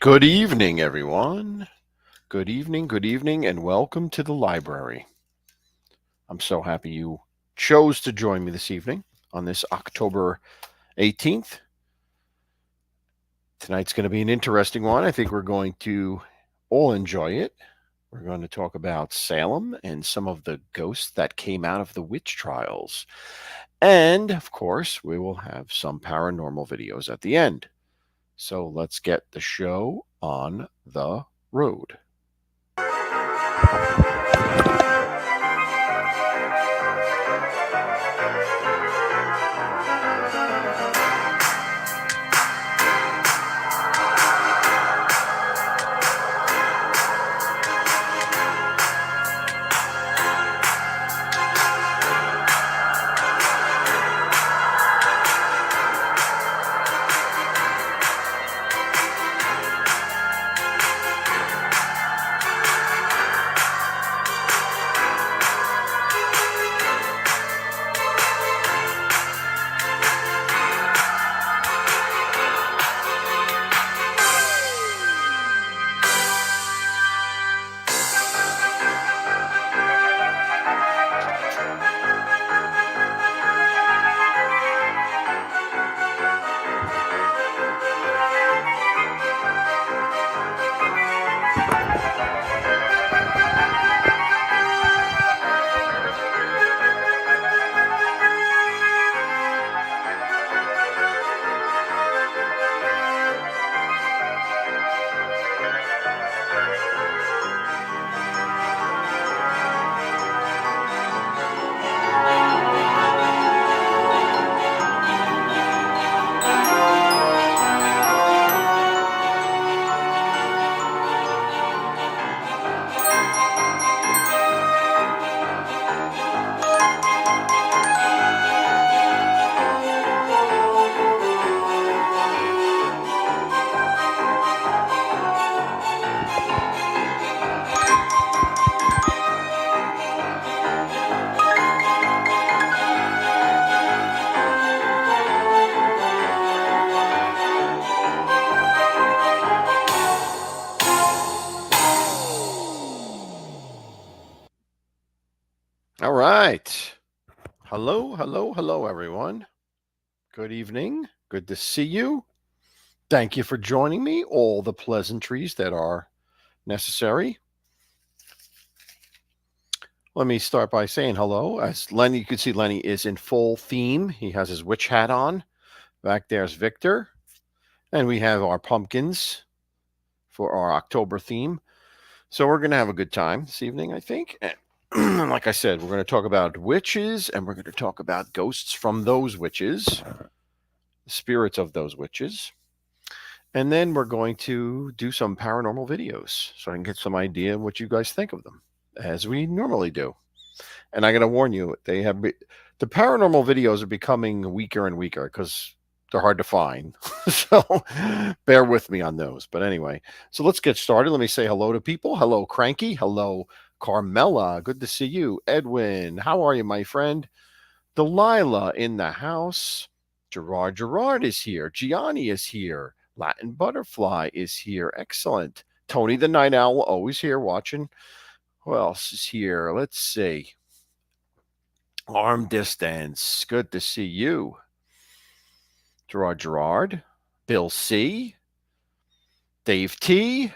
Good evening, everyone. Good evening, and welcome to the library. I'm so happy you chose to join me this evening on this October 18th. Tonight's going to be an interesting one. I think we're going to all enjoy it. We're going to talk about Salem and some of the ghosts that came out of the witch trials. And, of course, we will have some paranormal videos at the end. So let's get the show on the road. All right. Hello, everyone. Good evening. Good to see you. Thank you for joining me. All the pleasantries that are necessary. Let me start by saying hello. As Lenny, you can see Lenny is in full theme. He has his witch hat on. Back there's Victor. And we have our pumpkins for our October theme. So we're going to have a good time this evening, I think. And like I said, we're going to talk about witches, and we're going to talk about ghosts from those witches, the spirits of those witches. And then we're going to do some paranormal videos so I can get some idea of what you guys think of them, as we normally do. And I got to warn you, the paranormal videos are becoming weaker and weaker because they're hard to find. So bear with me on those. But anyway, so let's get started. Let me say hello to people. Hello, Cranky. Hello, Carmela. Good to see you. Edwin, how are you, my friend? Delilah in the house. Gerard is here. Gianni is here. Latin Butterfly is here. Excellent. Tony the Night Owl, always here watching. Who else is here? Let's see. Arm Distance. Good to see you. Gerard. Bill C. Dave T.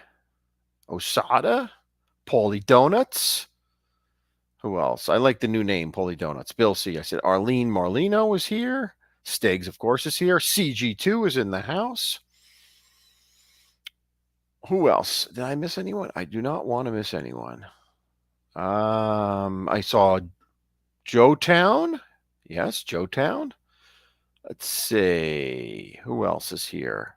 Osada. Paulie Donuts. Who else? I like the new name, Paulie Donuts. Bill C. I said Arlene Marlino is here. Stegs, of course, is here. CG2 is in the house. Who else? Did I miss anyone? I do not want to miss anyone. I saw Joetown. Yes, Joetown. Let's see. Who else is here?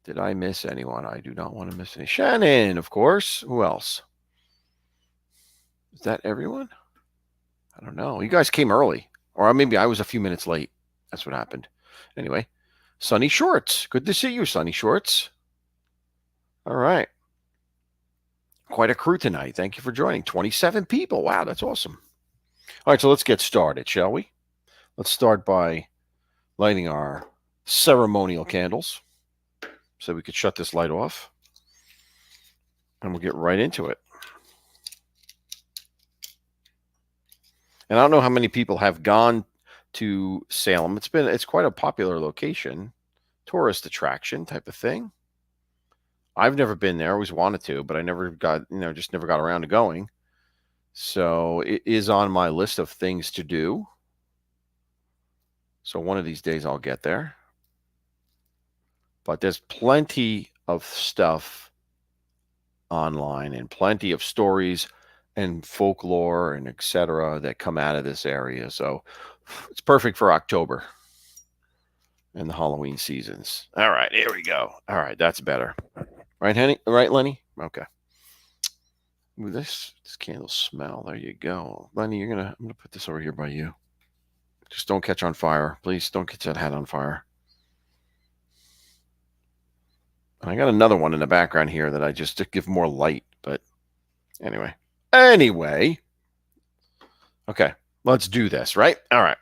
Did I miss anyone? I do not want to miss any. Shannon, of course. Who else? Is that everyone? I don't know. You guys came early. Or maybe I was a few minutes late. That's what happened. Anyway, Sunny Shorts. Good to see you, Sunny Shorts. All right. Quite a crew tonight. Thank you for joining. 27 people. Wow, that's awesome. All right, so let's get started, shall we? Let's start by lighting our ceremonial candles. so we could shut this light off, and we'll get right into it. And I don't know how many people have gone to Salem. It's quite a popular location, tourist attraction type of thing. I've never been there. I always wanted to, but I never got, just never got around to going. So it is on my list of things to do. So one of these days I'll get there. But there's plenty of stuff online and plenty of stories and folklore and etc. that come out of this area. So it's perfect for October and the Halloween seasons. All right, here we go. All right, that's better. Right, honey? Right, Lenny? Okay. Ooh, this candle smell. There you go. Lenny, I'm gonna put this over here by you. Just don't catch on fire. Please don't catch that hat on fire. And I got another one in the background here that I just to give more light, but anyway. Okay, let's do this, right? All right.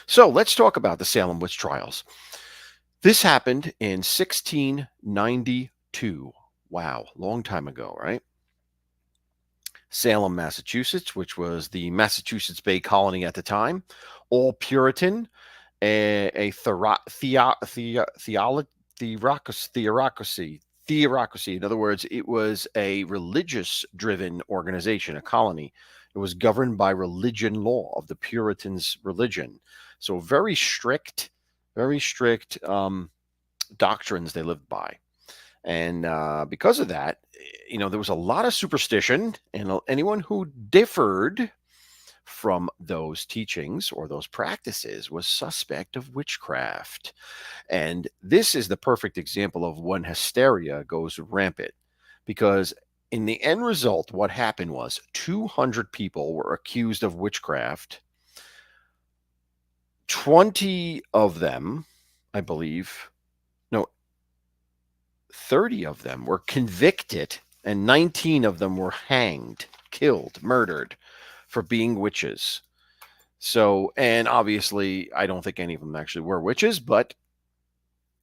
So let's talk about the Salem witch trials. This happened in 1692. Wow, long time ago, right? Salem, Massachusetts, which was the Massachusetts Bay Colony at the time, all Puritan, theocracy. In other words, it was a religious-driven organization, a colony. It was governed by religion law of the Puritans' religion. So very strict doctrines they lived by. And because of that, there was a lot of superstition, and anyone who differed from those teachings or those practices was suspect of witchcraft. And this is the perfect example of when hysteria goes rampant, because in the end result, what happened was 200 people were accused of witchcraft. 20 of them, I believe, 30 of them were convicted, and 19 of them were hanged, killed, murdered for being witches. So, and obviously, I don't think any of them actually were witches, but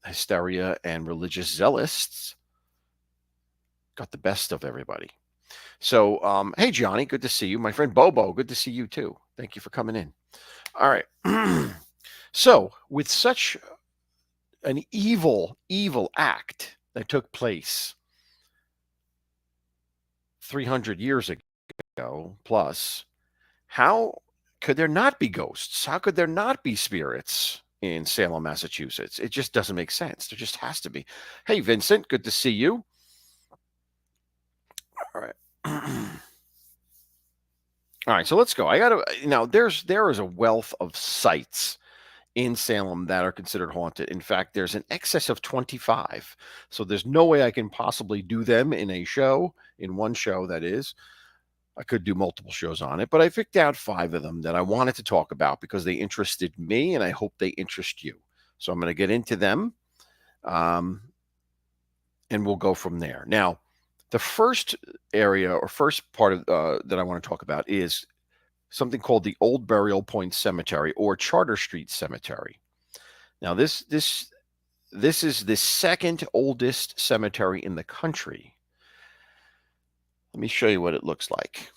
hysteria and religious zealots got the best of everybody. So, hey, Johnny, good to see you. My friend Bobo, good to see you too. Thank you for coming in. All right. So, with such an evil act that took place 300 years ago plus, how could there not be ghosts? How could there not be spirits in Salem, Massachusetts? It just doesn't make sense. There just has to be. Hey, Vincent, good to see you. All right. All right, so let's go. There is a wealth of sites in Salem that are considered haunted. In fact, there's an excess of 25. So there's no way I can possibly do them in one show, that is. I could do multiple shows on it, but I picked out 5 of them that I wanted to talk about because they interested me, and I hope they interest you. So I'm going to get into them, and we'll go from there. Now, the first area or first part of that I want to talk about is something called the Old Burial Point Cemetery, or Charter Street Cemetery. Now, this is the second oldest cemetery in the country. Let me show you what it looks like,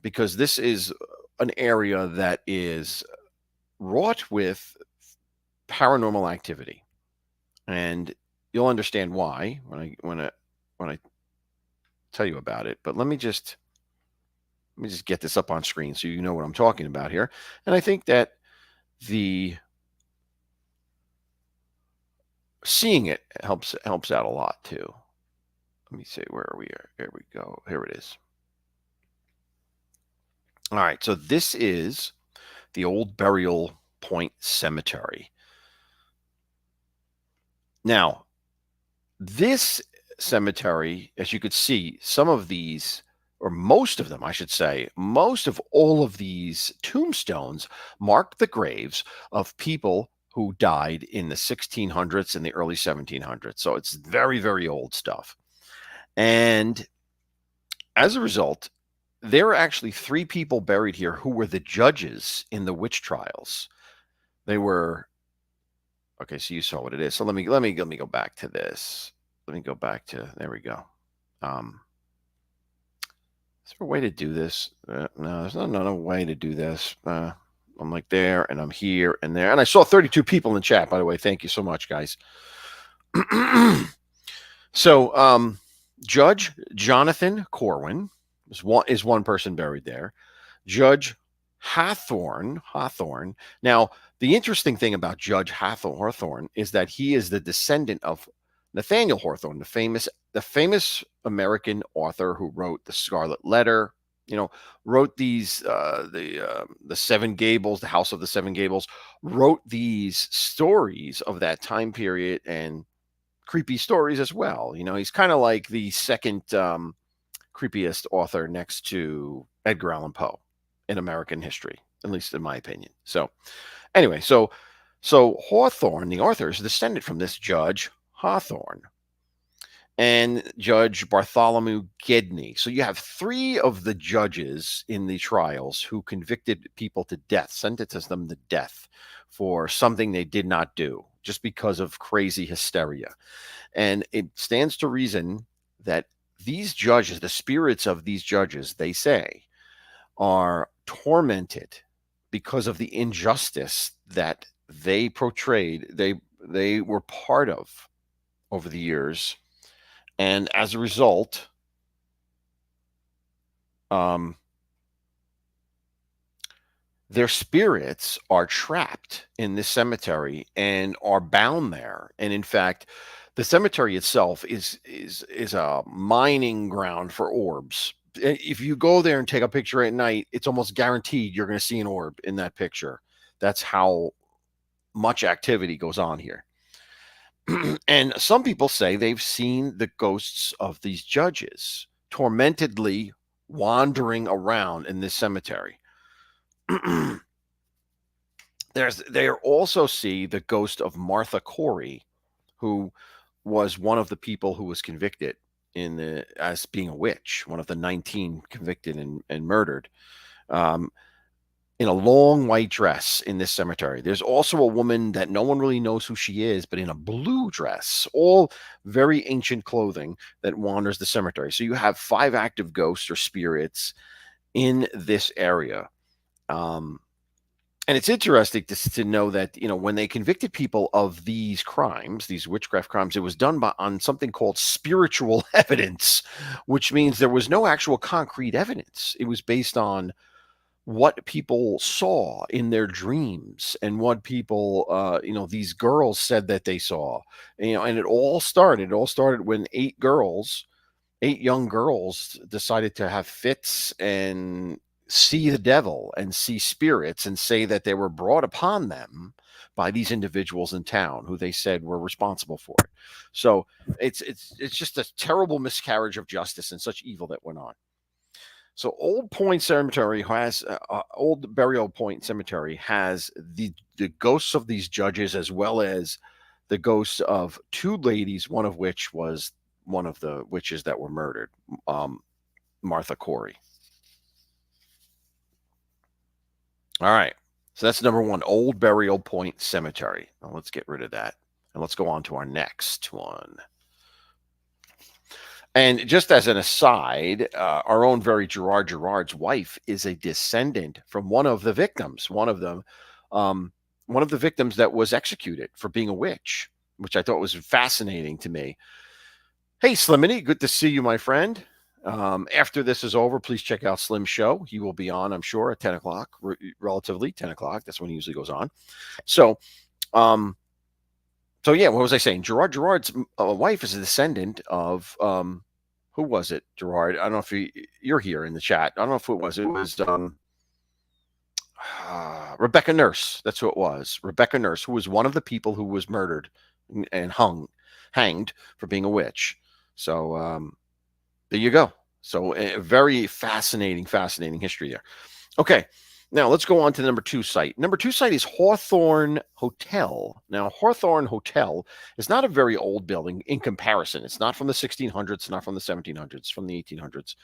because this is an area that is wrought with paranormal activity, and you'll understand why when I tell you about it. But let me just get this up on screen so you know what I'm talking about here. And I think that seeing it helps out a lot too. Let me see, where are we? Here we go. Here it is. All right, so this is the Old Burial Point Cemetery. Now, this cemetery, as you could see, some of these, or most of them, I should say, most of all of these tombstones mark the graves of people who died in the 1600s and the early 1700s. So it's very, very old stuff. And as a result, there are actually 3 people buried here who were the judges in the witch trials. They were Okay, so you saw what it is. So let me go back to this. Let me go back to, there we go. Is there a way to do this? No, there's not another way to do this. I'm like there, and I'm here and there. And I saw 32 people in the chat, by the way. Thank you so much, guys. So, Judge Jonathan Corwin is one person buried there. Judge Hawthorne. Now, the interesting thing about Judge Hawthorne is that he is the descendant of Nathaniel Hawthorne, the famous American author who wrote The Scarlet Letter. Wrote these the Seven Gables, the House of the Seven Gables. Wrote these stories of that time period and creepy stories as well. He's kind of like the second creepiest author next to Edgar Allan Poe in American history, at least in my opinion. So anyway, so Hawthorne, the author, is descended from this Judge Hawthorne and Judge Bartholomew Gedney. So you have three of the judges in the trials who convicted people to death, sentenced them to death for something they did not do, just because of crazy hysteria. And it stands to reason that these judges, the spirits of these judges, they say, are tormented because of the injustice that they portrayed, they were part of over the years. And as a result, their spirits are trapped in this cemetery and are bound there. And in fact, the cemetery itself is a mining ground for orbs. If you go there and take a picture at night, it's almost guaranteed you're going to see an orb in that picture. That's how much activity goes on here. And some people say they've seen the ghosts of these judges tormentedly wandering around in this cemetery. They also see the ghost of Martha Corey, who was one of the people who was convicted as being a witch, one of the 19 convicted and murdered, in a long white dress in this cemetery. There's also a woman that no one really knows who she is, but in a blue dress, all very ancient clothing, that wanders the cemetery. So you have 5 active ghosts or spirits in this area. And it's interesting to know that, when they convicted people of these crimes, these witchcraft crimes, it was done on something called spiritual evidence, which means there was no actual concrete evidence. It was based on what people saw in their dreams and what people, these girls said that they saw. And it all started when 8 young girls decided to have fits and see the devil and see spirits and say that they were brought upon them by these individuals in town who they said were responsible for it. So it's just a terrible miscarriage of justice and such evil that went on. So Old Point Cemetery has Old Burial Point Cemetery has the ghosts of these judges, as well as the ghosts of 2 ladies, one of which was one of the witches that were murdered, Martha Corey. All right. So that's number 1, Old Burial Point Cemetery. Now let's get rid of that. And let's go on to our next one. And just as an aside, our own very Gerard's wife is a descendant from one of the victims, one of the victims that was executed for being a witch, which I thought was fascinating to me. Hey, Slimity, good to see you, my friend. After this is over, please check out Slim's show. He will be on, I'm sure, at 10 o'clock, relatively 10 o'clock. That's when he usually goes on. So yeah, what was I saying? Gerard's wife is a descendant of, who was it, Gerard? I don't know if you're here in the chat. I don't know if it was. It was Rebecca Nurse. That's who it was. Rebecca Nurse, who was one of the people who was murdered and hanged for being a witch. So there you go. So a very fascinating history there. Okay, now let's go on to the number 2 site. Number 2 site is Hawthorne Hotel. Now, Hawthorne Hotel is not a very old building in comparison. It's not from the 1600s, not from the 1700s, from the 1800s.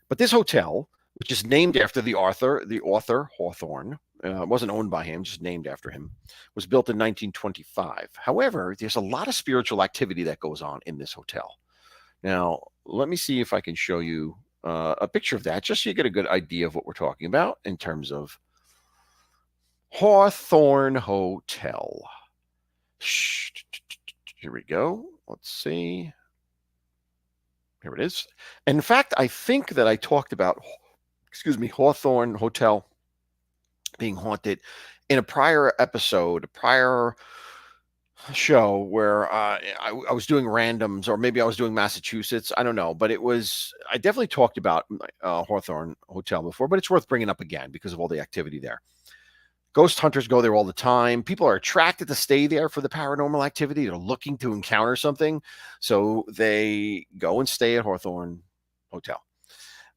But this hotel which is named after the author Hawthorne. It wasn't owned by him, just named after him. Was built in 1925. However, there's a lot of spiritual activity that goes on in this hotel. Now, let me see if I can show you a picture of that, just so you get a good idea of what we're talking about in terms of Hawthorne Hotel. Here we go. Let's see. Here it is. In fact, I think that I talked about, Hawthorne Hotel being haunted in a prior episode, a prior show where I was doing randoms, or maybe I was doing Massachusetts. I don't know, but I definitely talked about Hawthorne Hotel before, but it's worth bringing up again because of all the activity there. Ghost hunters go there all the time. People are attracted to stay there for the paranormal activity. They're looking to encounter something. So they go and stay at Hawthorne Hotel.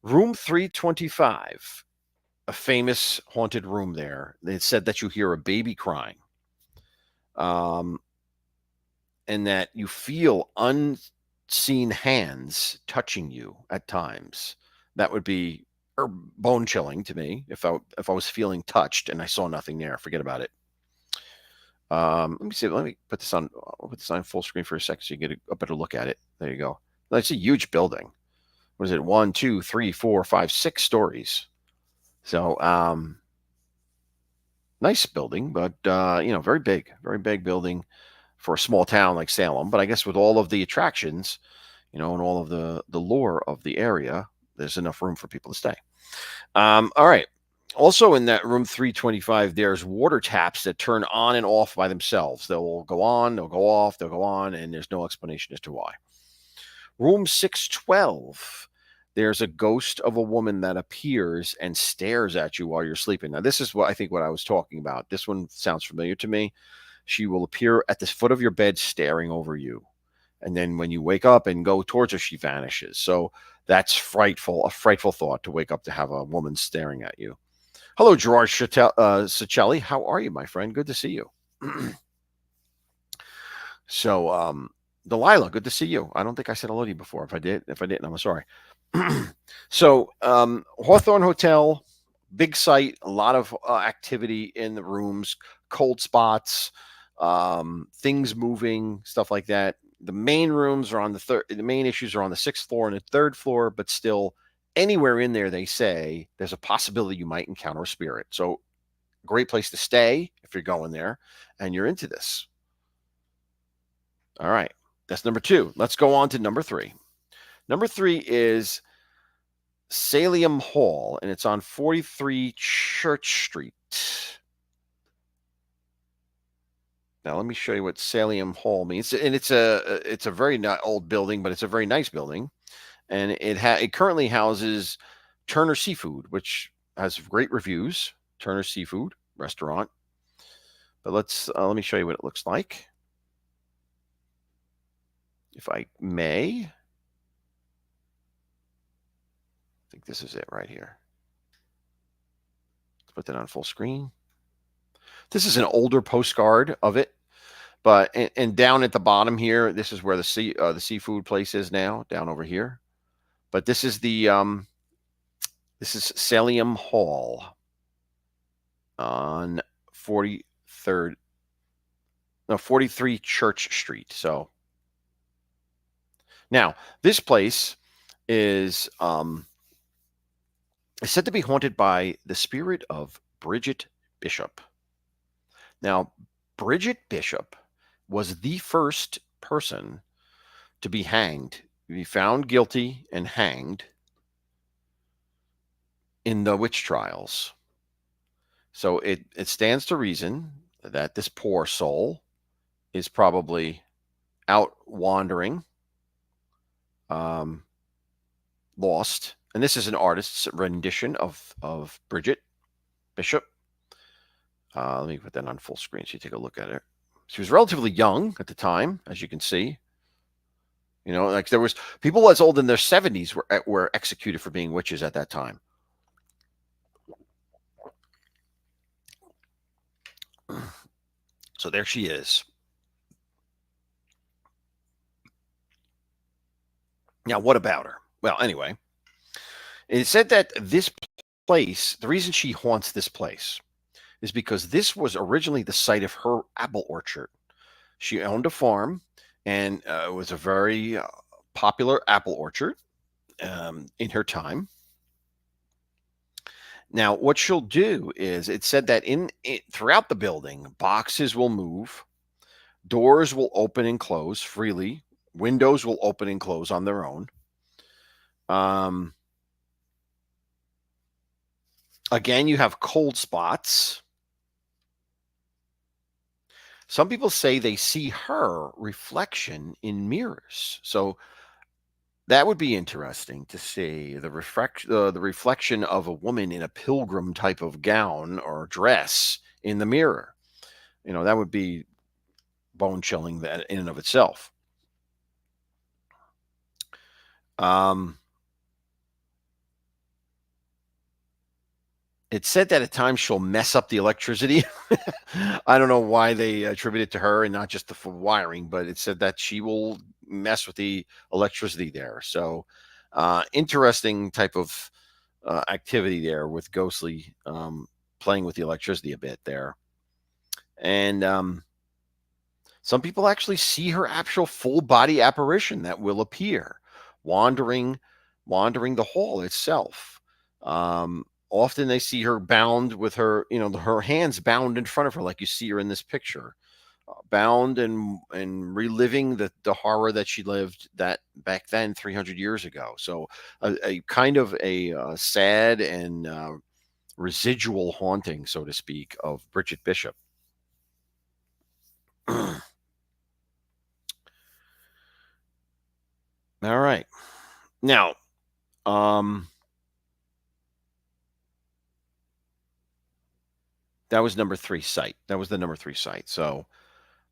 Room 325, a famous haunted room there. They said that you hear a baby crying. And that you feel unseen hands touching you at times. That would be bone chilling to me if I was feeling touched and I saw nothing there. Forget about it. Let me see. Let me put this on. I'll put this on full screen for a second so you get a better look at it. There you go. It's a huge building. What is it? 1, 2, 3, 4, 5, 6 stories. So nice building, but very big building for a small town like Salem. But I guess with all of the attractions, and all of the lore of the area, there's enough room for people to stay. All right. Also in that room 325, there's water taps that turn on and off by themselves. They'll go on, they'll go off, they'll go on, and there's no explanation as to why. Room 612, there's a ghost of a woman that appears and stares at you while you're sleeping. Now, this is what I was talking about. This one sounds familiar to me. She will appear at the foot of your bed staring over you. And then when you wake up and go towards her, she vanishes. So that's frightful, a frightful thought to wake up to have a woman staring at you. Hello, Gerard Cicelli. How are you, my friend? Good to see you. So, Delilah, good to see you. I don't think I said hello to you before. If I didn't, I'm sorry. So, Hawthorne Hotel, big site, a lot of activity in the rooms, cold spots, things moving, stuff like that. The main rooms are on the main issues are on the 6th floor and the 3rd floor, but still anywhere in there, they say there's a possibility you might encounter a spirit. So great place to stay if you're going there and you're into this. All right. That's number 2. Let's go on to number 3. Number 3 is Salem Hall, and it's on 43 Church Street. Now, let me show you what Salem Hall means. And it's a very old building, but it's a very nice building. And it currently houses Turner Seafood, which has great reviews. Turner Seafood restaurant. But let me show you what it looks like, if I may. I think this is it right here. Let's put that on full screen. This is an older postcard of it, but and down at the bottom here, this is where the seafood place is now, down over here. But this is this is Salem Hall on 43 Church Street. So now this place is said to be haunted by the spirit of Bridget Bishop. Now, Bridget Bishop was the first person to be found guilty and hanged in the witch trials. So it stands to reason that this poor soul is probably out wandering, lost. And this is an artist's rendition of Bridget Bishop. Let me put that on full screen so you take a look at it. She was relatively young at the time, as you can see. Like there was people as old in their 70s were executed for being witches at that time. So there she is. Now, what about her? Well, anyway, It said that this place, the reason she haunts this place is because this was originally the site of her apple orchard. She owned a farm, and it was a very popular apple orchard in her time. Now, what she'll do is it said that throughout the building, boxes will move, doors will open and close freely, windows will open and close on their own. Um, Again, you have cold spots. Some people say they see her reflection in mirrors. So that would be interesting to see the reflection of a woman in a pilgrim type of gown or dress in the mirror. That would be bone chilling that in and of itself. It said that at times she'll mess up the electricity. I don't know why they attribute it to her and not just the wiring, but it said that she will mess with the electricity there. So, interesting type of activity there with ghostly playing with the electricity a bit there. And some people actually see her actual full body apparition that will appear wandering the hall itself. Often they see her bound with her hands bound in front of her, like you see her in this picture, bound and reliving the horror that she lived that back then 300 years ago. So a kind of a sad and residual haunting, so to speak, of Bridget Bishop. All right. Now, that was number 3 site. That was the number 3 site. So,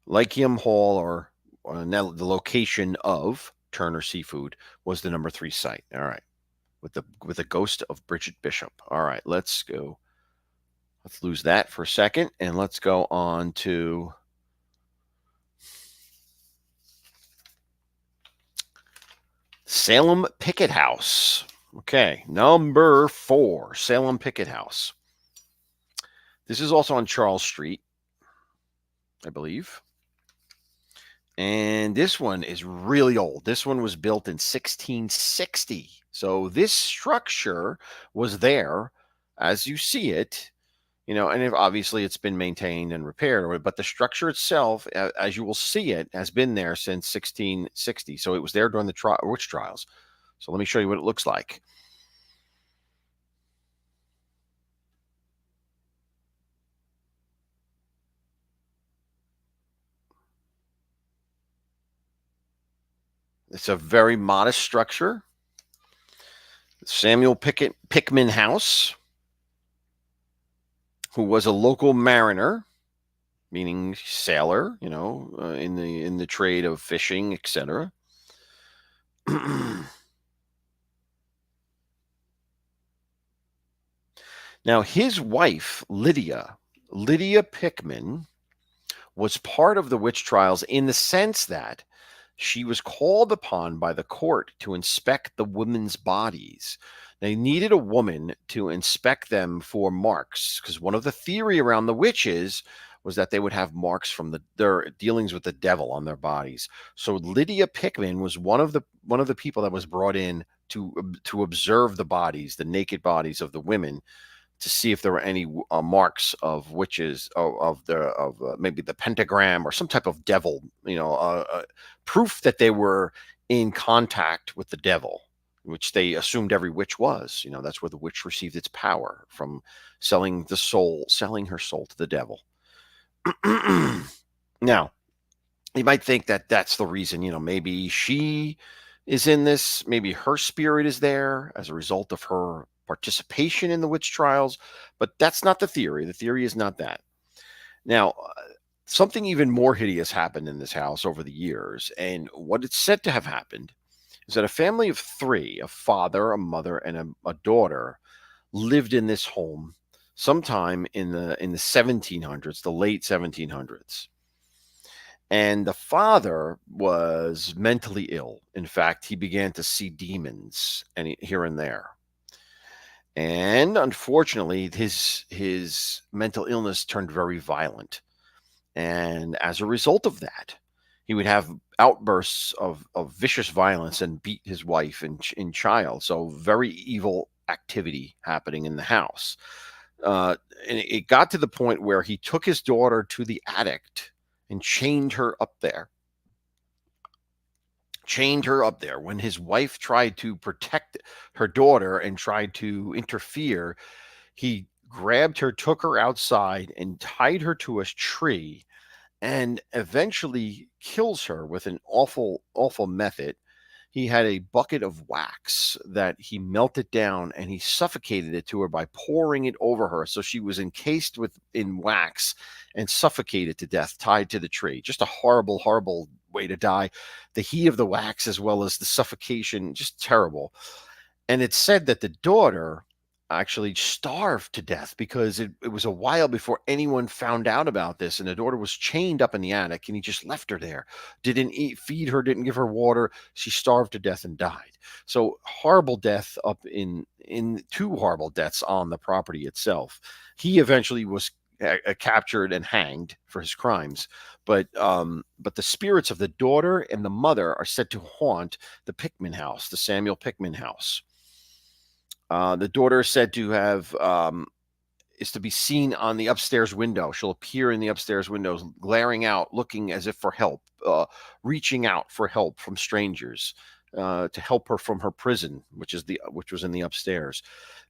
Lyceum Hall, or now the location of Turner Seafood, was the number 3 site. All right, with the ghost of Bridget Bishop. All right, let's go. Let's lose that for a second, and let's go on to Salem Picket House. Okay, number 4, Salem Picket House. This is also on Charles Street, I believe. And this one is really old. This one was built in 1660. So this structure was there as you see it, and obviously it's been maintained and repaired, but the structure itself, as you will see it, has been there since 1660. So it was there during the witch trials. So let me show you what it looks like. It's a very modest structure. Samuel Pickman House, who was a local mariner, meaning sailor, in the trade of fishing, etc. Now, his wife, Lydia Pickman, was part of the witch trials in the sense that she was called upon by the court to inspect the women's bodies. They needed a woman to inspect them for marks, because one of the theory around the witches was that they would have marks from their dealings with the devil on their bodies. So Lydia Pickman was one of the people that was brought in to observe the bodies, the naked bodies of the women, to see if there were any marks of witches, of maybe the pentagram or some type of devil, proof that they were in contact with the devil, which they assumed every witch was. That's where the witch received its power, from selling her soul to the devil. Now, you might think that that's the reason, maybe she is in this, maybe her spirit is there as a result of her participation in the witch trials, but that's not the theory. The theory is not that. Now, something even more hideous happened in this house over the years, and what it's said to have happened is that a family of 3, a father, a mother, and a daughter, lived in this home sometime in the 1700s, the late 1700s. And the father was mentally ill. In fact, he began to see demons here and there. And unfortunately, his mental illness turned very violent. And as a result of that, he would have outbursts of vicious violence and beat his wife and child. So very evil activity happening in the house. Uh, and it got to the point where he took his daughter to the attic and chained her up there. Chained her up there. When his wife tried to protect her daughter and tried to interfere, he grabbed her, took her outside, and tied her to a tree and eventually kills her with an awful, awful method. He had a bucket of wax that he melted down and he suffocated it to her by pouring it over her. So she was encased in wax and suffocated to death, tied to the tree. Just a horrible, horrible way to die. The heat of the wax as well as the suffocation, just terrible. And it's said that the daughter actually starved to death because it was a while before anyone found out about this. And the daughter was chained up in the attic and he just left her there. Didn't eat, feed her, didn't give her water. She starved to death and died. So horrible death up in two horrible deaths on the property itself. He eventually was captured and hanged for his crimes. But the spirits of the daughter and the mother are said to haunt the Pickman house, the Samuel Pickman house. The daughter is said to have is to be seen on the upstairs window. She'll appear in the upstairs windows, glaring out, looking as if for help, reaching out for help from strangers to help her from her prison, which was in the upstairs.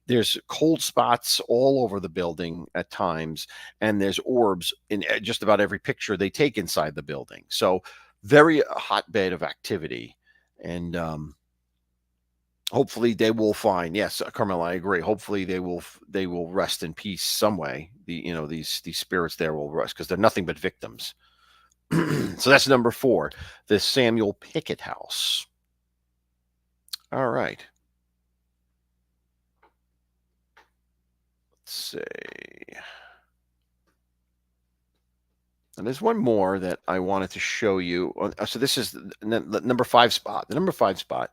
There's cold spots all over the building at times, and there's orbs in just about every picture they take inside the building. So very hotbed of activity, and hopefully they will find. Yes, Carmela, I agree. Hopefully they will rest in peace some way. These spirits there will rest because they're nothing but victims. So that's number 4, the Samuel Pickett house. All right. Let's see. And there's one more that I wanted to show you. So this is the number 5 spot. The number 5 spot,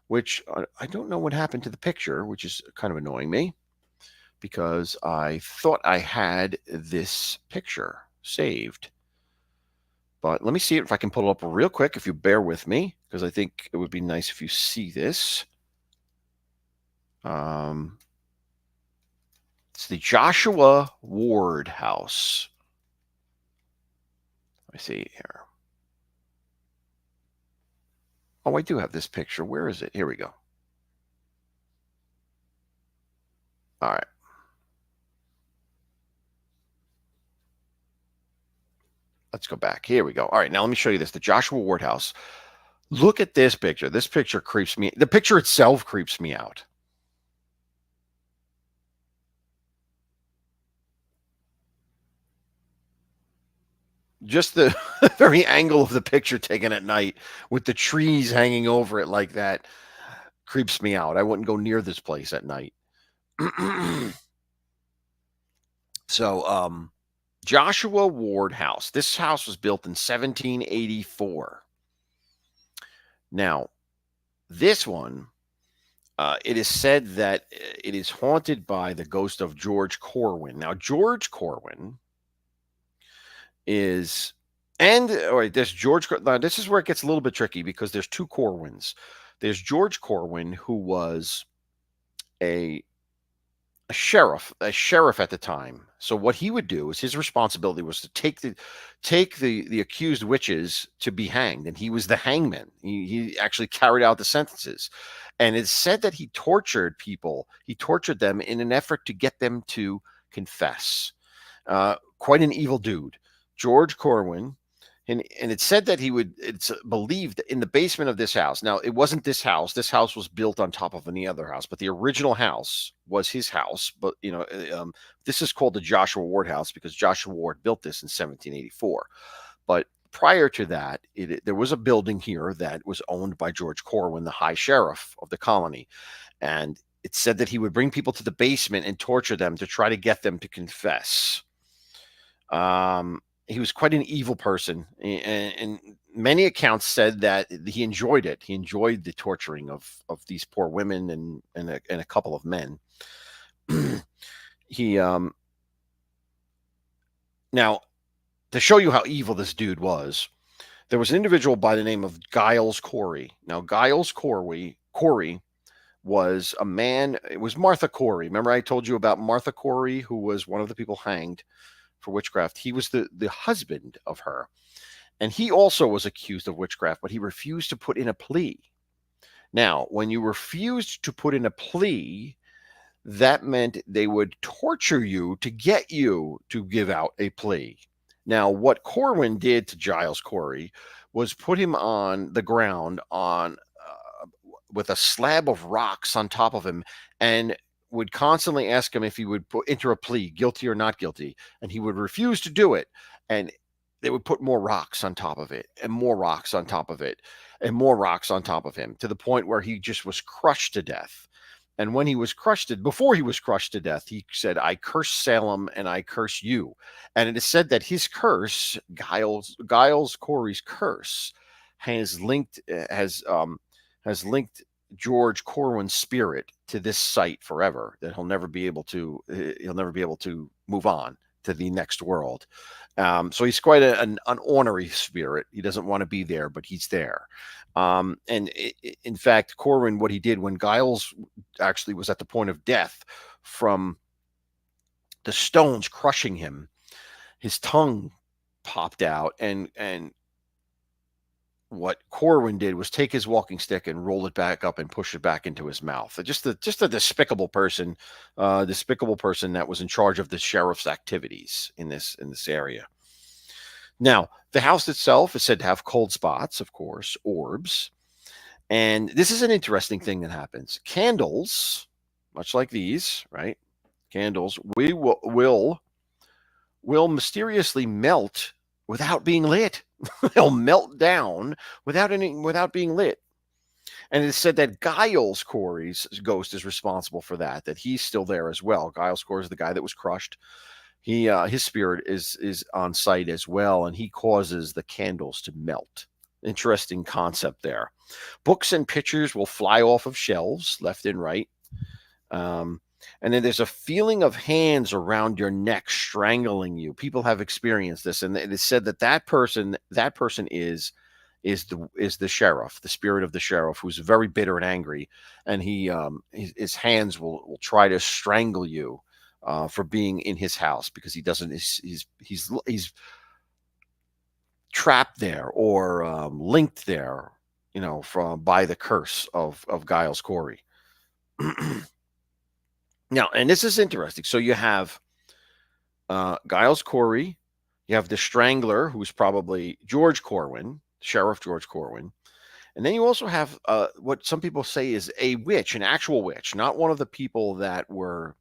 which I don't know what happened to the picture, which is kind of annoying me because I thought I had this picture saved. But let me see if I can pull it up real quick if you bear with me, because I think it would be nice if you see this. It's the Joshua Ward house. Let me see here. Oh, I do have this picture. Where is it? Here we go. All right. Let's go back. Here we go. All right, now let me show you this. The Joshua Ward house. Look at this picture. This picture creeps me. The picture itself creeps me out. Just the very angle of the picture taken at night with the trees hanging over it like that creeps me out. I wouldn't go near this place at night. So, Joshua Ward house. This house was built in 1784. Now, this one, it is said that it is haunted by the ghost of George Corwin. Now, George Corwin is, and all right, this George. Now, this is where it gets a little bit tricky because there's 2 Corwins. There's George Corwin, who was a sheriff at the time. So what he would do is his responsibility was to take the accused witches to be hanged, and he was the hangman. He actually carried out the sentences, and it's said that he tortured people. He tortured them in an effort to get them to confess. Quite an evil dude, George Corwin. And it's said that it's believed in the basement of this house. Now, it wasn't this house. This house was built on top of any other house, but the original house was his house. But, this is called the Joshua Ward house because Joshua Ward built this in 1784. But prior to that, there was a building here that was owned by George Corwin, the high sheriff of the colony. And it said that he would bring people to the basement and torture them to try to get them to confess. He was quite an evil person, and many accounts said that he enjoyed it. He enjoyed the torturing of these poor women and a couple of men. he Now, to show you how evil this dude was, there was an individual by the name of Giles Corey. Now, Corey was a man. It was Martha Corey. Remember, I told you about Martha Corey, who was one of the people hanged for witchcraft. He was the husband of her, and he also was accused of witchcraft, but he refused to put in a plea. Now, when you refused to put in a plea, that meant they would torture you to get you to give out a plea. Now, what Corwin did to Giles Corey was put him on the ground with a slab of rocks on top of him, and would constantly ask him if he would enter a plea, guilty or not guilty, and he would refuse to do it. And they would put more rocks on top of it, and more rocks on top of it, and more rocks on top of him, to the point where he just was crushed to death. And when he was before he was crushed to death, he said, "I curse Salem and I curse you." And it is said that his curse, Giles Corey's curse, has linked George Corwin's spirit to this site forever. That he'll never be able to move on to the next world. So he's quite an ornery spirit. He doesn't want to be there, but he's there. In fact, Corwin, what he did when Giles actually was at the point of death from the stones crushing him, his tongue popped out, and what Corwin did was take his walking stick and roll it back up and push it back into his mouth. Just a despicable person that was in charge of the sheriff's activities in this area. Now, the house itself is said to have cold spots, of course, orbs. And this is an interesting thing that happens. Candles, much like these, right? Candles, will mysteriously melt without being lit. They'll melt down without being lit. And it's said that Giles Corey's ghost is responsible for that he's still there as well. Giles Corey is the guy that was crushed. His spirit is on site as well, and he causes the candles to melt. Interesting concept there. Books and pictures will fly off of shelves left and right. And then there's a feeling of hands around your neck strangling you. People have experienced this, and it is said that person is the sheriff, the spirit of the sheriff, who's very bitter and angry, and his hands will try to strangle you for being in his house, because he doesn't. He's trapped there or linked there, by the curse of Giles Corey. Now, and this is interesting. So you have Giles Corey, you have the Strangler, who's probably George Corwin, Sheriff George Corwin, and then you also have what some people say is a witch, an actual witch, not one of the people that were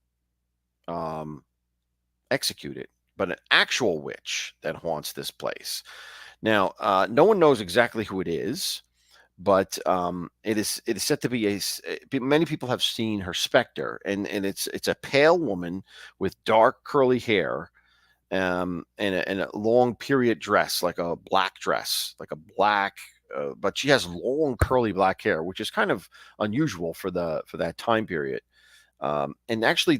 executed, but an actual witch that haunts this place. Now, no one knows exactly who it is, but it is said to be many people have seen her specter, and it's a pale woman with dark curly hair, and a long period dress, like a black dress, but she has long curly black hair, which is kind of unusual for that time period. And actually,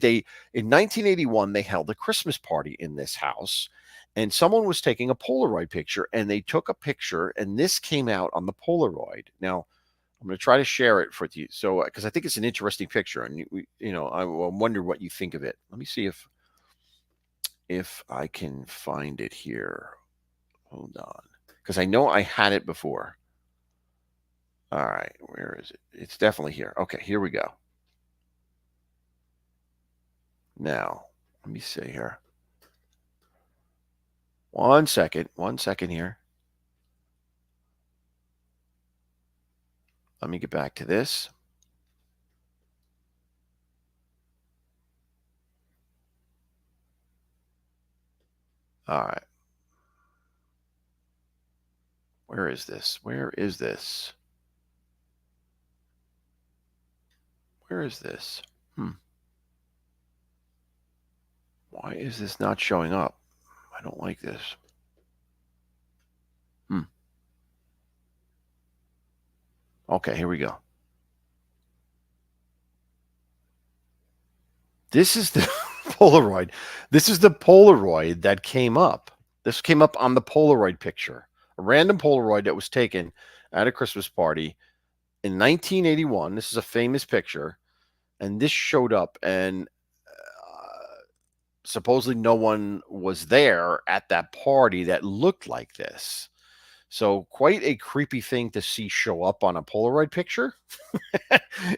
in 1981 they held a Christmas party in this house, and someone was taking a Polaroid picture, and they took a picture, and this came out on the Polaroid. Now, I'm going to try to share it for you, so because I think it's an interesting picture, and I wonder what you think of it. Let me see if I can find it here. Hold on, because I know I had it before. All right, where is it? It's definitely here. Okay, here we go. Now, let me see here. One second here. Let me get back to this. All right. Where is this? Where is this? Why is this not showing up? I don't like this. Okay, here we go. This is the Polaroid. This is the Polaroid that came up. This came up on the Polaroid picture. A random Polaroid that was taken at a Christmas party in 1981. This is a famous picture, and this showed up, and supposedly no one was there at that party that looked like this. So quite a creepy thing to see show up on a Polaroid picture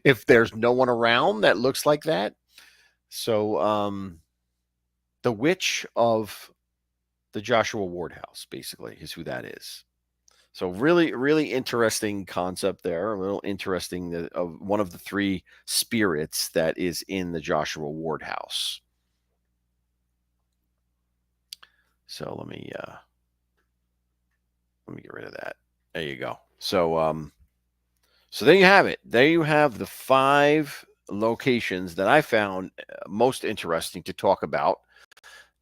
if there's no one around that looks like that. So the witch of the Joshua Ward house basically is who that is. So really, really interesting concept there. A little interesting of one of the three spirits that is in the Joshua Ward house. So let me get rid of that. There you go. So so there you have it. There you have the 5 locations that I found most interesting to talk about.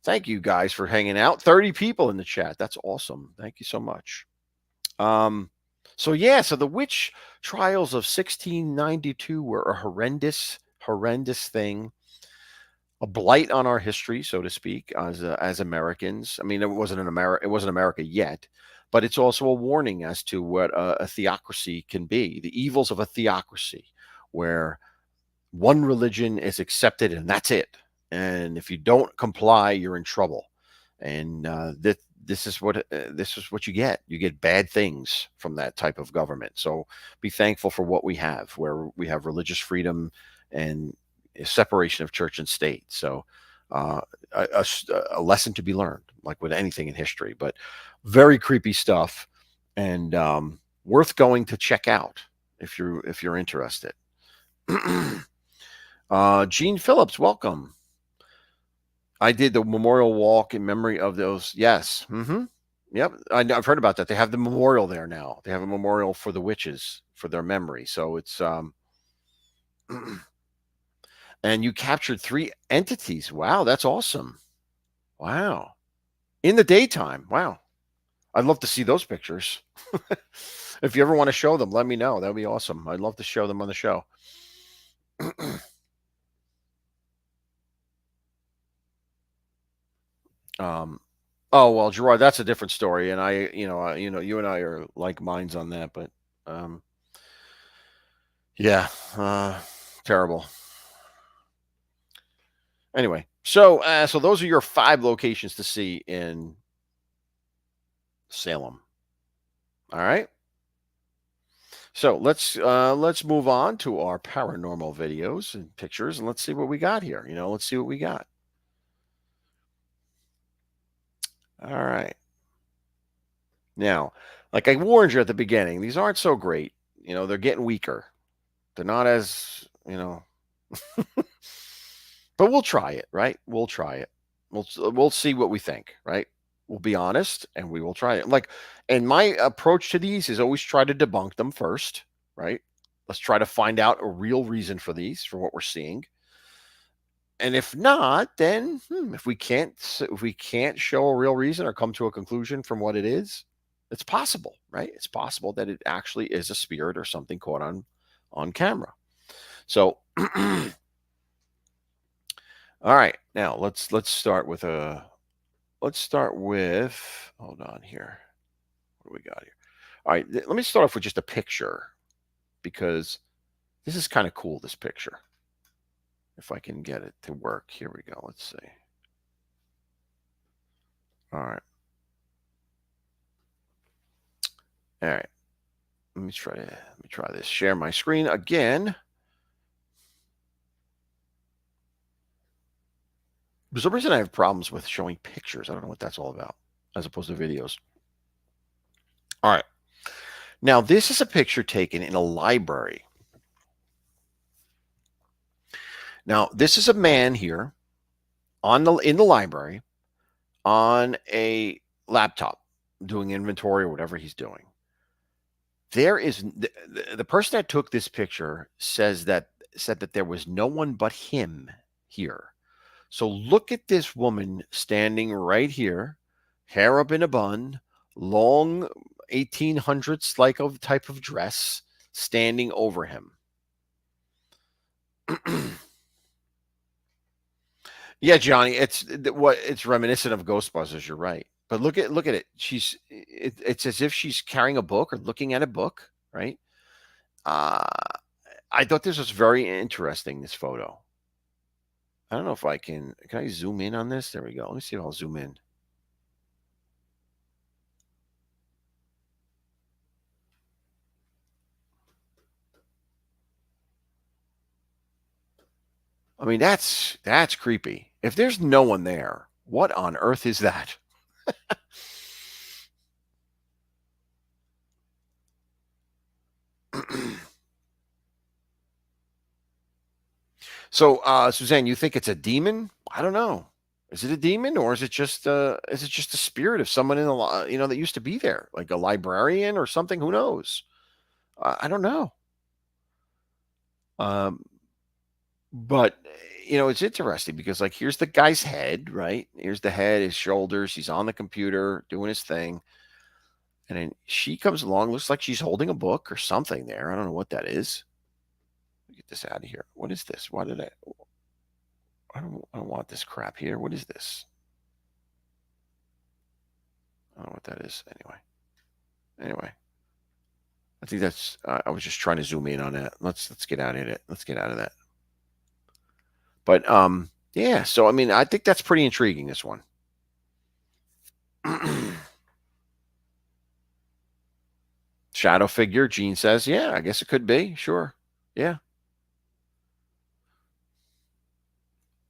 Thank you guys for hanging out. 30 people in the chat. That's awesome. Thank you so much. So yeah, so the witch trials of 1692 were a horrendous thing, a blight on our history, so to speak, as Americans. I mean, it wasn't America yet, but it's also a warning as to what a theocracy can be, the evils of a theocracy, where one religion is accepted and that's it. And if you don't comply, you're in trouble. And this is what you get. You get bad things from that type of government. So be thankful for what we have, where we have religious freedom and a separation of church and state. So a lesson to be learned, like with anything in history, but very creepy stuff, and worth going to check out if you're interested. Gene Phillips, welcome. I did the memorial walk in memory of those. Yes. Mm-hmm. Yep. I've heard about that. They have the memorial there now. They have a memorial for the witches for their memory. So it's and you captured 3 entities. Wow, that's awesome. Wow. In the daytime. Wow. I'd love to see those pictures. If you ever want to show them, let me know. That'd be awesome. I'd love to show them on the show. Oh well, Gerard, that's a different story, and you and I are like minds on that, but yeah, terrible. Anyway, so those are your 5 locations to see in Salem. All right. So let's move on to our paranormal videos and pictures, and let's see what we got here. Let's see what we got. All right. Now, like I warned you at the beginning, these aren't so great. They're getting weaker. They're not as, but we'll try it, right? We'll try it. We'll see what we think, right? We'll be honest and we will try it. And my approach to these is always try to debunk them first, right? Let's try to find out a real reason for for what we're seeing. And if not, then if we can't show a real reason or come to a conclusion from what it is, it's possible, right? It's possible that it actually is a spirit or something caught on camera. So all right, now let's start with hold on here. What do we got here? All right, let me start off with just a picture, because this is kind of cool, this picture. If I can get it to work. Here we go. Let's see. All right. All right. Let me try this. Share my screen again. For some reason I have problems with showing pictures. I don't know what that's all about, as opposed to videos. All right. Now, this is a picture taken in a library. Now, this is a man here in the library on a laptop doing inventory or whatever he's doing. There is the person that took this picture said that there was no one but him here. So look at this woman standing right here, hair up in a bun, long 1800s like of type of dress, standing over him. Yeah, Johnny, it's reminiscent of Ghostbusters. You're right, but look at it. It's as if she's carrying a book or looking at a book, right? Uh, I thought this was very interesting. This photo. I don't know if I can. Can I zoom in on this? There we go. Let me see if I'll zoom in. I mean, that's creepy. If there's no one there, what on earth is that? So, Suzanne, you think it's a demon? I don't know. Is it a demon or is it just a spirit of someone in the that used to be there, like a librarian or something? Who knows? I don't know. Um, but it's interesting because like here's the guy's head, right? Here's the head, his shoulders. He's on the computer doing his thing, and then she comes along. Looks like she's holding a book or something there. I don't know what that is. Get this out of here. What is this? Why did I? I don't want this crap here. What is this? I don't know what that is. Anyway, I think that's. I was just trying to zoom in on that. Let's get out of it. Let's get out of that. But yeah. So I mean, I think that's pretty intriguing. This one. Shadow figure. Gene says, yeah. I guess it could be. Sure. Yeah.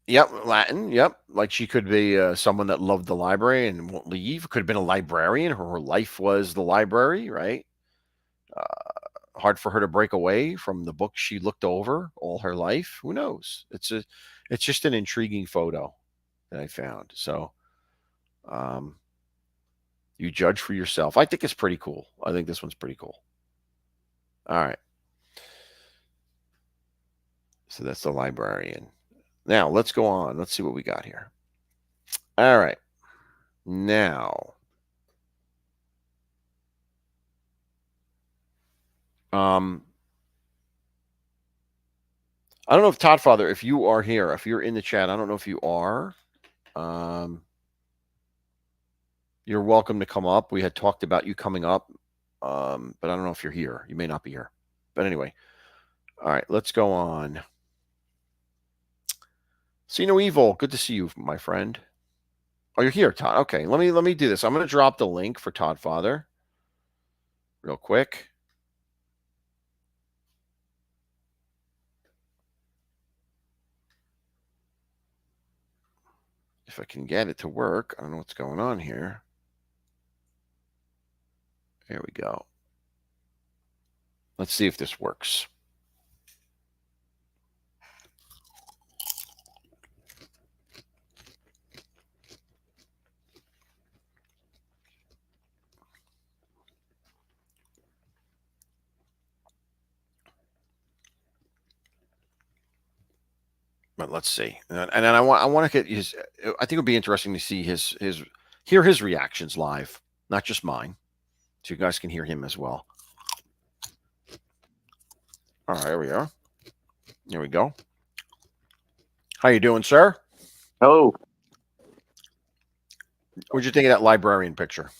Yep, Latin. Yep, like she could be someone that loved the library and won't leave. Could have been a librarian. Her life was the library, right? Hard for her to break away from the book she looked over all her life. Who knows? It's just an intriguing photo that I found. So, um, you judge for yourself. I think it's pretty cool. I think this one's pretty cool. All right. So that's the librarian. Now let's go on. Let's see what we got here. All right. Now, um, I don't know if Todd Father, if you are here, if you're in the chat, I don't know if you are. Um, you're welcome to come up. We had talked about you coming up, but I don't know if you're here. You may not be here. But anyway, all right, let's go on. See no evil. Good to see you, my friend. Oh, you're here, Todd. Okay, let me do this. I'm going to drop the link for Todd Father real quick. If I can get it to work. I don't know what's going on here. There we go. Let's see if this works. But let's see. And then I want to get his. I think it would be interesting to see hear his reactions live, not just mine, so you guys can hear him as well. All right, here we are. Here we go. How you doing, sir? Hello. What'd you think of that librarian picture?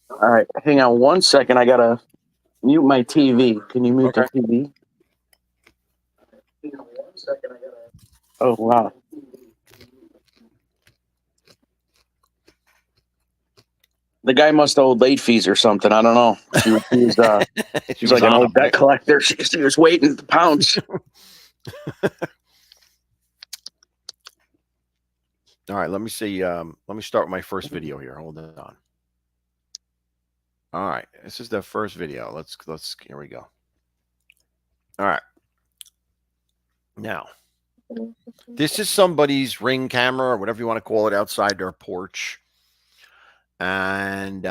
All right, hang on one second. I gotta mute my TV. Can you mute Okay. the TV? Oh wow. The guy must owe late fees or something. I don't know. She's like an old debt collector. She was waiting to pounce. All right, let me see. Let me start with my first video here. Hold on. All right, this is the first video. Let's here we go. All right. Now, this is somebody's ring camera or whatever you want to call it outside their porch. And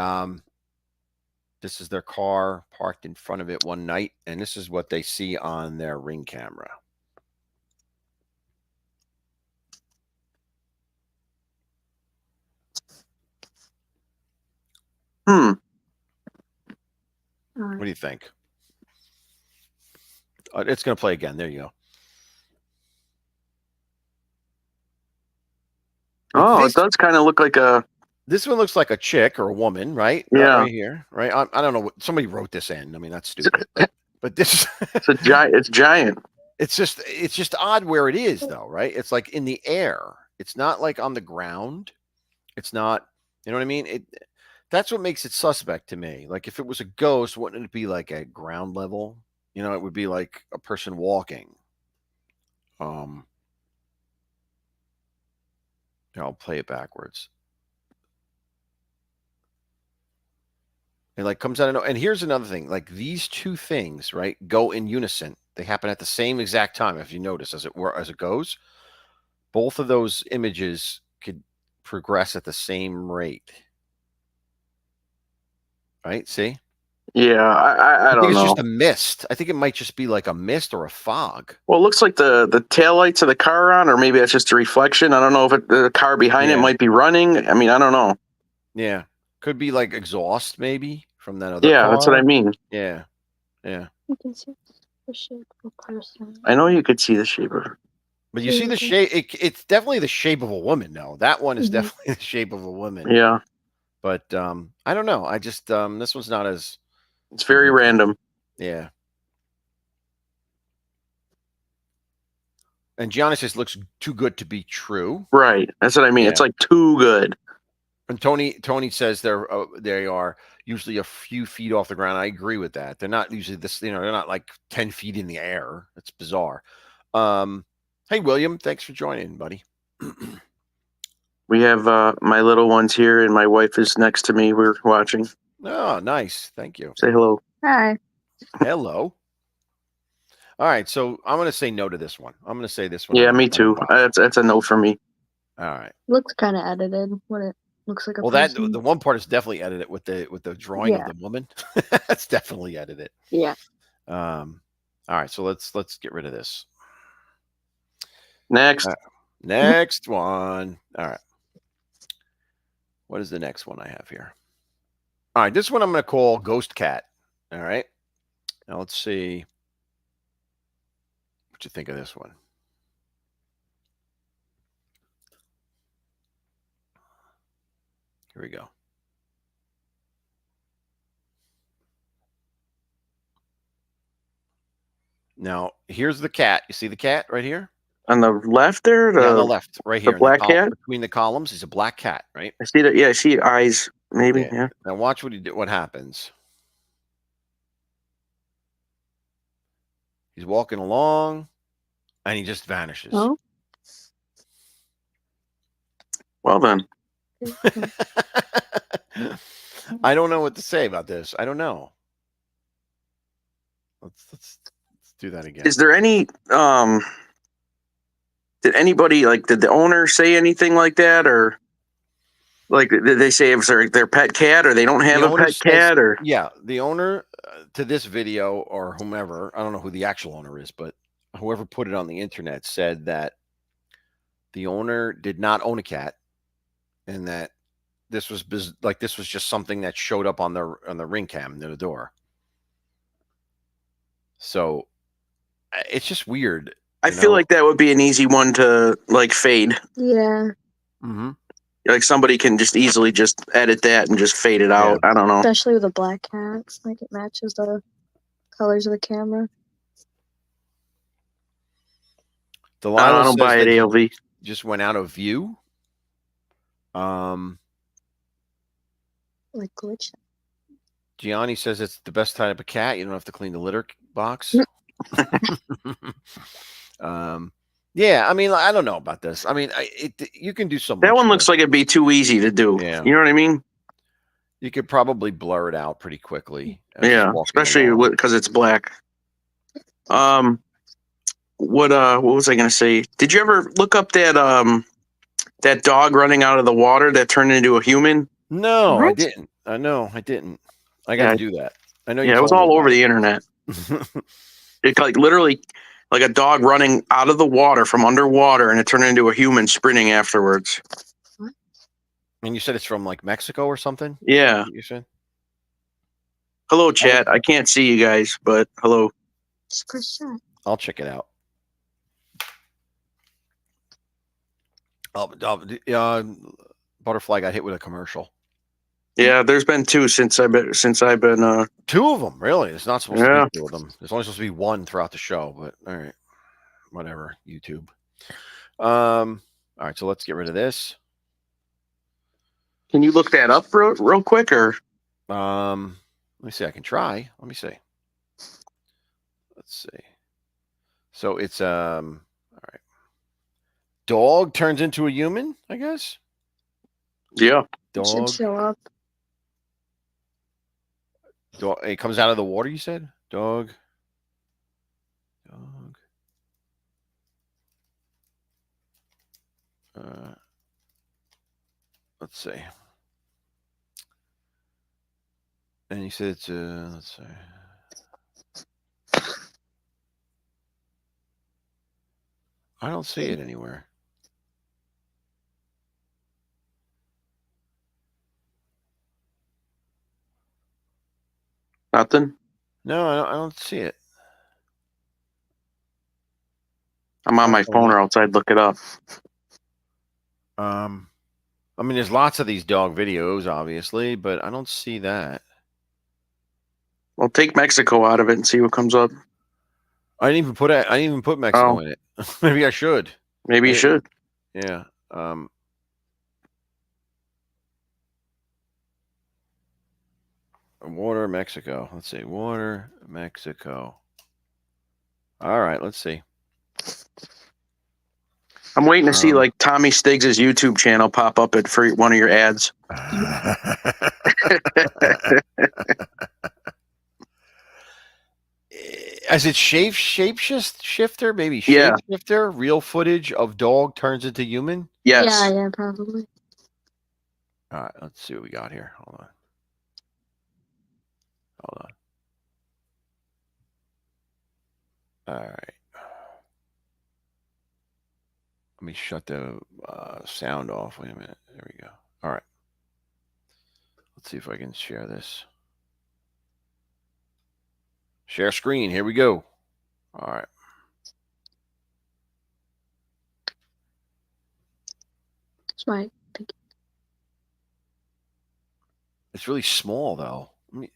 this is their car parked in front of it one night. And this is what they see on their ring camera. What do you think? It's going to play again. There you go. Like Oh, it does kind of look like a. this one looks like a chick or a woman, right? Yeah. Right here, right? I don't know what somebody wrote this in. I mean, that's stupid. But this It's a giant. It's giant. it's just odd where it is though, right? It's like in the air. It's not like on the ground. It's not, you know what I mean? That's what makes it suspect to me. Like if it was a ghost, wouldn't it be like at ground level? You know, it would be like a person walking. I'll play it backwards. It like comes out of nowhere. And here's another thing: like these two things, right, go in unison. They happen at the same exact time. If you notice, as it goes, both of those images could progress at the same rate. Right? See? Yeah, I I think don't it's know. just a mist. I think it might just be like a mist or a fog. Well, it looks like the taillights of the car are on, or maybe that's just a reflection. I don't know if the car behind it Yeah. might be running. I mean, I don't know. Yeah. Could be like exhaust maybe from that other Yeah, car. that's what I mean. Yeah. Yeah. You can see the shape of a person. I know you could see the shape of her. But you see the shape. It's definitely the shape of a woman, though. That one is definitely the shape of a woman. Yeah. But I don't know. I just this one's not as. It's very random. Yeah. And Giannis says looks too good to be true. Right. That's what I mean. Yeah. It's like too good. And Tony says they are usually a few feet off the ground. I agree with that. They're not usually this. You know, they're not like 10 feet in the air. It's bizarre. Hey William, thanks for joining, buddy. We have my little ones here, and my wife is next to me. We're watching. Oh, nice. Thank you. Say hello. Hi. Hello. All right, so I'm going to say no to this one. I'm going to say this one. Yeah, me too. That's a no for me. All right. Looks kind of edited when it looks like a well, person. the one part is definitely edited with the drawing of the woman. That's definitely edited. Yeah. All right, so let's get rid of this. Next. Next one. All right. What is the next one I have here? All right, this one I'm going to call Ghost Cat. All right. Now let's see what you think of this one. Here we go. Now, here's the cat. You see the cat right here? On the left there? Yeah, on the left, right here. The black cat? Between the columns is a black cat, right? I see that. Yeah, I see eyes, maybe. Yeah. Now watch what happens. He's walking along, and he just vanishes. Oh. Well then. I don't know what to say about this. I don't know. Let's do that again. Is there any did anybody did the owner say anything like that, or like did they say if it's their pet cat, or they don't have a pet cat, or yeah, the owner to this video or whomever, I don't know who the actual owner is, but whoever put it on the internet said that the owner did not own a cat, and that this was just something that showed up on the ring cam near the door. So it's just weird. I feel like that would be an easy one to fade. Yeah. Mm-hmm. Like somebody can just easily just edit that and just fade it out. I don't know. Especially with the black cats, like it matches the colors of the camera. Delilah I don't buy it, ALV. Just went out of view. Like glitch. Gianni says it's the best type of cat. You don't have to clean the litter box. Yeah, I mean, I don't know about this. I mean, you can do something. That one looks like it'd be too easy to do. Yeah. You know what I mean? You could probably blur it out pretty quickly. Yeah, especially because it's black. What was I gonna say? Did you ever look up that dog running out of the water that turned into a human? No, I didn't. I know I didn't. I got to do that. I know. Yeah, it was all over the internet. It literally like a dog running out of the water from underwater, and it turned into a human sprinting afterwards. And you said it's from Mexico or something? Yeah. You said? Hello, chat. I can't see you guys, but hello. I'll check it out. Butterfly got hit with a commercial. Yeah, there's been 2 since I've been 2 of them, really. It's not supposed to Yeah. be 2 of them. There's only supposed to be 1 throughout the show. But all right, whatever. YouTube. All right, so let's get rid of this. Can you look that up real quick or? Let me see. I can try. Let me see. Let's see. So it's all right. Dog turns into a human, I guess. Yeah. It should Dog. show up. Dog. It comes out of the water. You said dog. Dog. Let's see. And you said it's let's see. I don't see it anywhere. Nothing. No, I don't see it. I'm on my phone, or else I'd look it up. I mean, there's lots of these dog videos, obviously, but I don't see that. Well, take Mexico out of it and see what comes up. I didn't even put Mexico in it. Maybe I should. Maybe you should. Yeah. Water, Mexico. Let's see. Water, Mexico. All right. Let's see. I'm waiting to see like Tommy Stiggs' YouTube channel pop up for one of your ads. Is it shifter? Maybe Yeah. shifter. Real footage of dog turns into human. Yes. Yeah, probably. All right. Let's see what we got here. Hold on. All right. Let me shut the sound off. Wait a minute. There we go. All right. Let's see if I can share this. Share screen. Here we go. All right. It's my picket. It's really small though. Let me,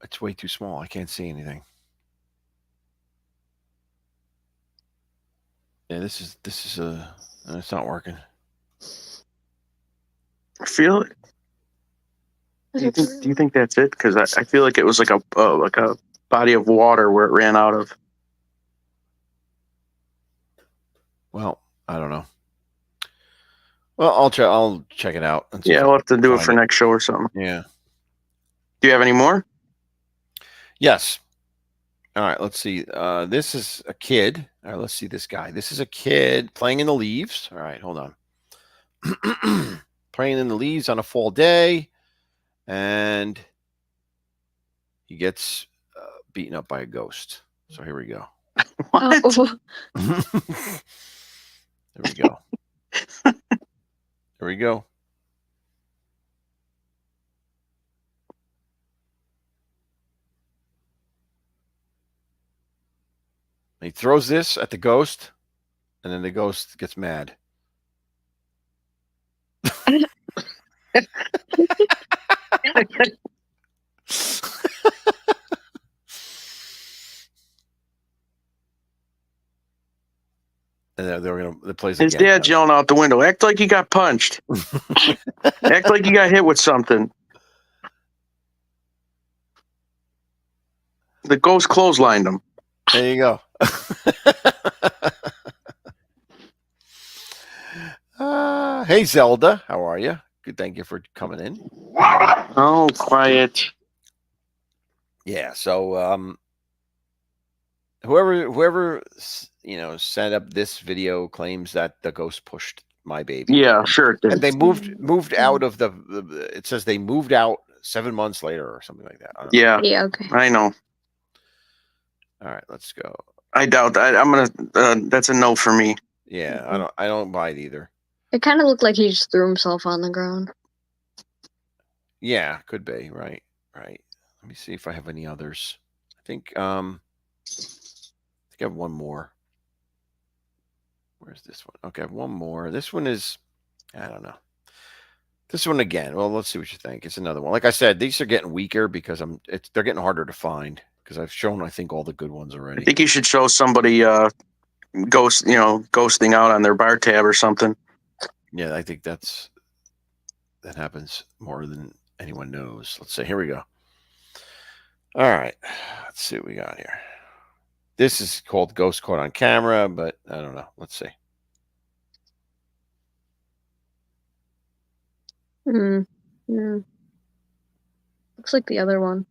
it's way too small. I can't see anything. Yeah, this is it's not working. I feel it. Do you think that's it? Because I feel like it was like a body of water where it ran out of. Well, I don't know. Well, I'll check it out. And see Yeah, if I we'll have to can do it find for next show or something. Yeah. Do you have any more? Yes. All right, let's see. This is a kid. All right, let's see this guy. This is a kid playing in the leaves. All right, hold on. Playing in the leaves on a fall day, and he gets beaten up by a ghost. So here we go. What? There we go. There we go. He throws this at the ghost, and then the ghost gets mad. And they're plays His again. dad's yelling out the window. Act like you got punched. Act like you got hit with something. The ghost clotheslined him. There you go. Hey Zelda, how are you? Good, thank you for coming in. Oh, quiet. Yeah, so whoever set up this video claims that the ghost pushed my baby. Yeah, sure it did. And they moved out of the it says they moved out 7 months later or something like that. I don't know. Yeah. Yeah, okay. I know. All right, let's go. I doubt that. I'm gonna. That's a no for me. Yeah, I don't buy it either. It kind of looked like he just threw himself on the ground. Yeah, could be. Right. Right. Let me see if I have any others. I think I have one more. Where's this one? Okay, I have one more. This one is, I don't know. This one again. Well, let's see what you think. It's another one. Like I said, these are getting weaker because they're getting harder to find because I've shown I think all the good ones I already. think you should show somebody ghosting out on their bar tab or something. Yeah, I think that happens more than anyone knows. Let's see. Here we go. All right. Let's see what we got here. This is called Ghost Caught on Camera, but I don't know. Let's see. Yeah. Looks like the other one.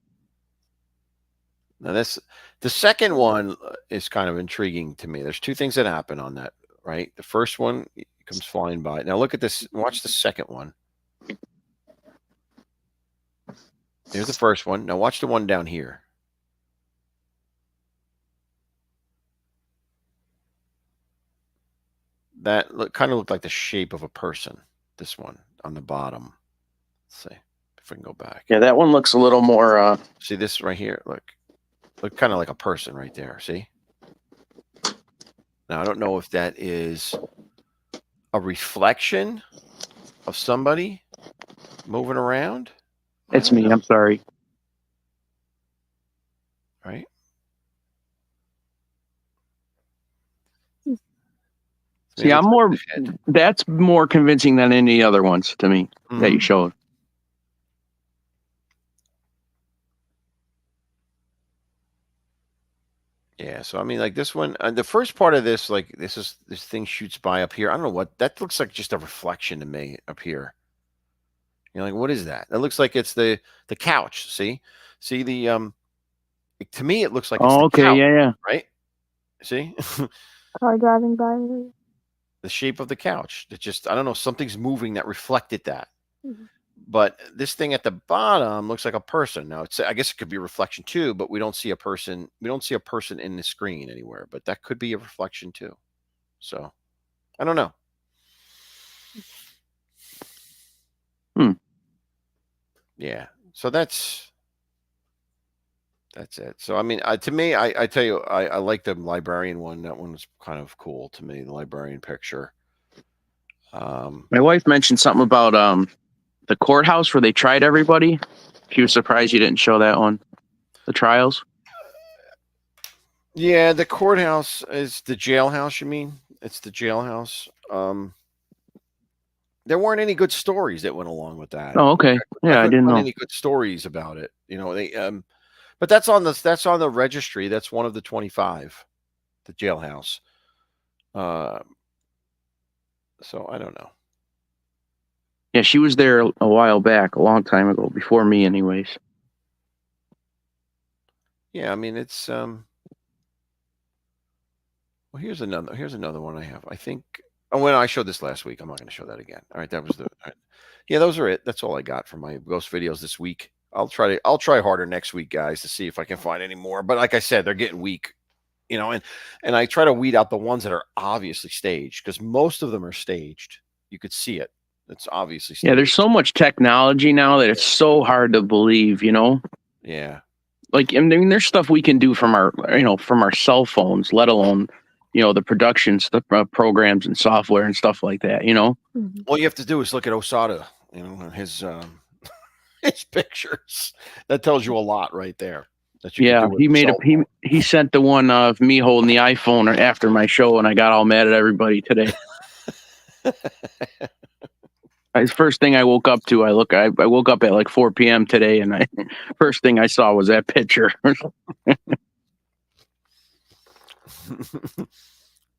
Now the second one is kind of intriguing to me. There's two things that happen on that, right? The first one comes flying by. Now look at this. Watch the second one. There's the first one. Now watch the one down here. That kind of looked like the shape of a person. This one on the bottom. Let's see if we can go back. Yeah, that one looks a little more. See this right here? Look kind of like a person right there. See? Now I don't know if that is a reflection of somebody moving around. It's me. I'm sorry. Right? See, I'm more. That's more convincing than any other ones to me that you showed. Yeah, so I mean, like this one, the first part of this, like this thing shoots by up here. I don't know what that looks like. Just a reflection to me up here. You know, like what is that? It looks like it's the couch. See the to me it looks like it's the couch, yeah. right? See Car driving by. the shape of the couch. It just I don't know something's moving that reflected that. Mm-hmm. But this thing at the bottom looks like a person. Now I guess it could be a reflection too, but we don't see a person. We don't see a person in the screen anywhere. But that could be a reflection too. So I don't know. Yeah. So that's it. So I mean, to me, I tell you, I like the librarian one. That one was kind of cool to me. The librarian picture. My wife mentioned something about the courthouse where they tried everybody. She was surprised you didn't show that one. The trials. Yeah, the courthouse is the jailhouse. You mean it's the jailhouse? There weren't any good stories that went along with that. Oh, okay. Yeah, I couldn't didn't find know. any good stories about it. You know, they but that's on the registry. That's one of the 25, the jailhouse. So I don't know. Yeah, she was there a while back, a long time ago, before me, anyways. Yeah, I mean it's well here's another one I have. I think when I showed this last week, I'm not going to show that again. All right, that was the yeah, those are it. That's all I got for my ghost videos this week. I'll try harder next week, guys, to see if I can find any more. But like I said, they're getting weak, you know, and I try to weed out the ones that are obviously staged because most of them are staged. You could see it. It's obviously staged. Yeah, there's so much technology now that it's so hard to believe, you know? Yeah. Like, I mean, there's stuff we can do from our cell phones, let alone, the productions, the programs and software and stuff like that, you know? Mm-hmm. All you have to do is look at Osada, and his his pictures. That tells you a lot right there. That you can do he sent the one of me holding the iPhone after my show, and I got all mad at everybody today. First thing I woke up to, I woke up at like 4 p.m. today, and first thing I saw was that picture.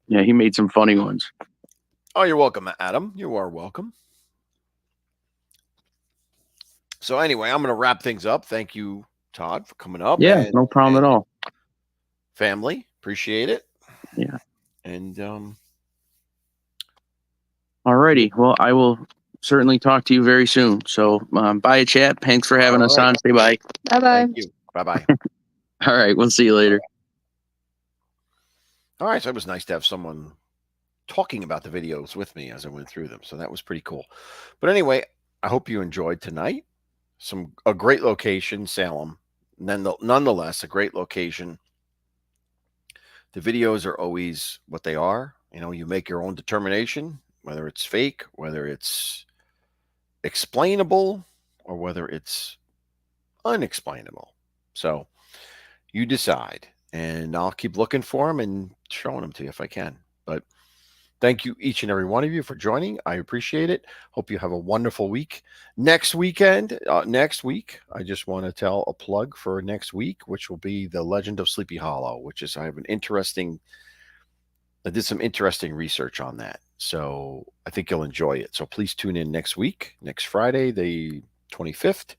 Yeah, he made some funny ones. Oh, you're welcome, Adam. You are welcome. So anyway, I'm going to wrap things up. Thank you, Todd, for coming up. Yeah, no problem at all. Family, appreciate it. Yeah. And alrighty. Well, I will certainly talk to you very soon. So bye, chat. Thanks for having us on. Say bye. Bye bye. Thank you. Bye bye. All right. We'll see you later. All right. So it was nice to have someone talking about the videos with me as I went through them. So that was pretty cool. But anyway, I hope you enjoyed tonight. a great location, Salem. Nonetheless, a great location. The videos are always what they are. You make your own determination, whether it's fake, whether it's explainable, or whether it's unexplainable. So you decide, and I'll keep looking for them and showing them to you if I can. But thank you, each and every one of you, for joining. I appreciate it. Hope you have a wonderful week. Next week, I just want to tell a plug for next week, which will be The Legend of Sleepy Hollow, I did some interesting research on that. So I think you'll enjoy it. So please tune in next week, next Friday, the 25th.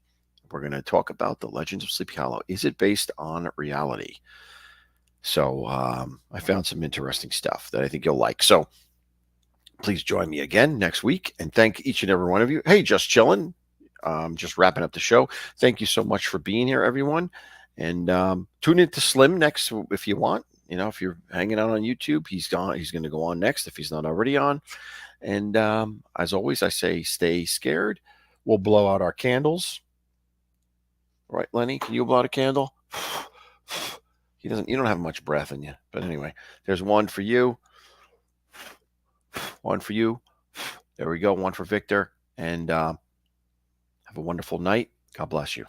We're going to talk about The Legends of Sleepy Hollow. Is it based on reality? So I found some interesting stuff that I think you'll like. So please join me again next week, and thank each and every one of you. Hey, just chilling, just wrapping up the show. Thank you so much for being here, everyone. And tune in to Slim next if you want. If you're hanging out on YouTube, he's going to go on next if he's not already on. And as always, I say, stay scared. We'll blow out our candles. Right, Lenny? Can you blow out a candle? You don't have much breath in you. But anyway, there's one for you. One for you. There we go. One for Victor. And have a wonderful night. God bless you.